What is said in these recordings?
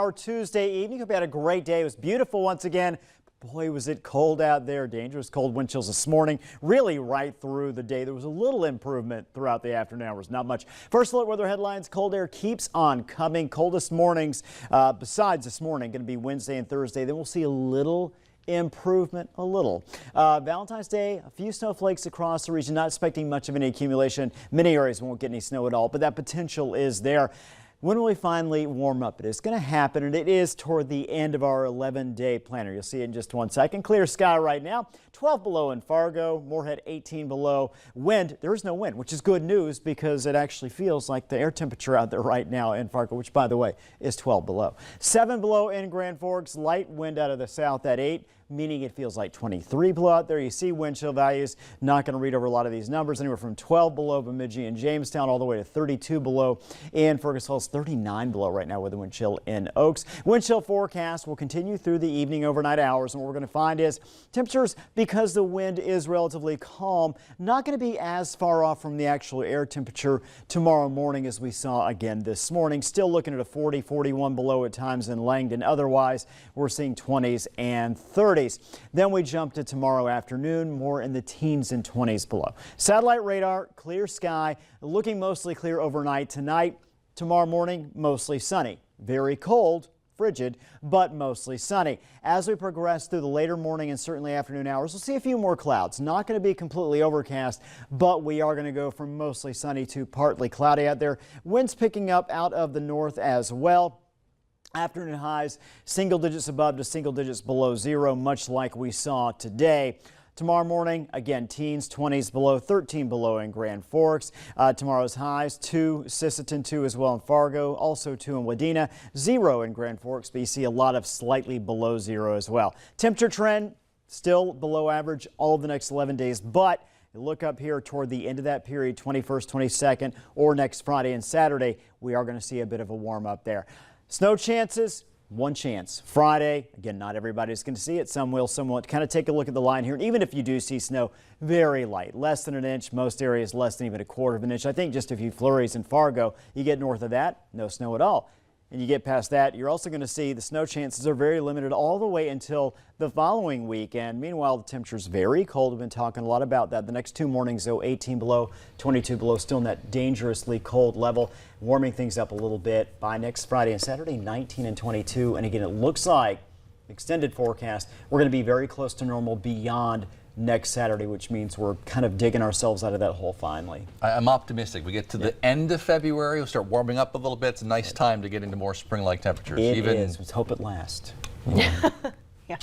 Our Tuesday evening. Hope you had a great day. It was beautiful once again. Boy, was it cold out there. Dangerous cold wind chills this morning. Really right through the day. There was a little improvement throughout the afternoon hours. Not much. First look weather headlines. Cold air keeps on coming. Coldest mornings besides this morning going to be Wednesday and Thursday. Then we'll see a little improvement, a little. Valentine's Day, a few snowflakes across the region. Not expecting much of any accumulation. Many areas won't get any snow at all, but that potential is there. When will we finally warm up? It is going to happen, and it is toward the end of our 11-day planner. You'll see it in just 1 second. Clear sky right now. 12 below in Fargo. Moorhead 18 below. Wind, there is no wind, which is good news because it actually feels like the air temperature out there right now in Fargo, which, by the way, is 12 below. 7 below in Grand Forks. Light wind out of the south at 8. Meaning it feels like 23 below out there. You see wind chill values. Not going to read over a lot of these numbers. Anywhere from 12 below Bemidji and Jamestown all the way to 32 below in Fergus Falls. 39 below right now with the wind chill in Oaks. Wind chill forecast will continue through the evening overnight hours. And what we're going to find is temperatures, because the wind is relatively calm, not going to be as far off from the actual air temperature tomorrow morning as we saw again this morning. Still looking at a 40, 41 below at times in Langdon. Otherwise, we're seeing 20s and 30s. Then we jump to tomorrow afternoon, more in the teens and 20s below. Satellite radar, clear sky, looking mostly clear overnight tonight. Tomorrow morning, mostly sunny. Very cold, frigid, but mostly sunny. As we progress through the later morning and certainly afternoon hours, we'll see a few more clouds. Not going to be completely overcast, but we are going to go from mostly sunny to partly cloudy out there. Winds picking up out of the north as well. Afternoon highs single digits above to single digits below zero, much like we saw today. Tomorrow morning, again, teens, 20s below, 13 below in Grand Forks. Tomorrow's highs, 2, Sisseton, 2 as well in Fargo, also 2 in Wadena, 0 in Grand Forks, but you see a lot of slightly below zero as well. Temperature trend still below average all of the next 11 days, but look up here toward the end of that period, 21st, 22nd, or next Friday and Saturday, we are going to see a bit of a warm up there. Snow chances, 1 chance. Friday, again, not everybody's going to see it. Some will, some won't. Kind of take a look at the line here. And even if you do see snow, very light, less than an inch. Most areas less than even a quarter of an inch. I think just a few flurries in Fargo. You get north of that, no snow at all. And you get past that, you're also going to see the snow chances are very limited all the way until the following weekend. Meanwhile, the temperatures very cold. We've been talking a lot about that. The next 2 mornings, though, 18 below, 22 below, still in that dangerously cold level. Warming things up a little bit by next Friday and Saturday, 19 and 22. And again, it looks like extended forecast, we're going to be very close to normal beyond next Saturday, which means we're kind of digging ourselves out of that hole finally. I'm optimistic. We get to the end of February, we'll start warming up a little bit. It's a nice time to get into more spring-like temperatures. It is. Let's hope it lasts. Yeah,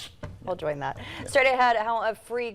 we'll join that. Straight ahead, how a free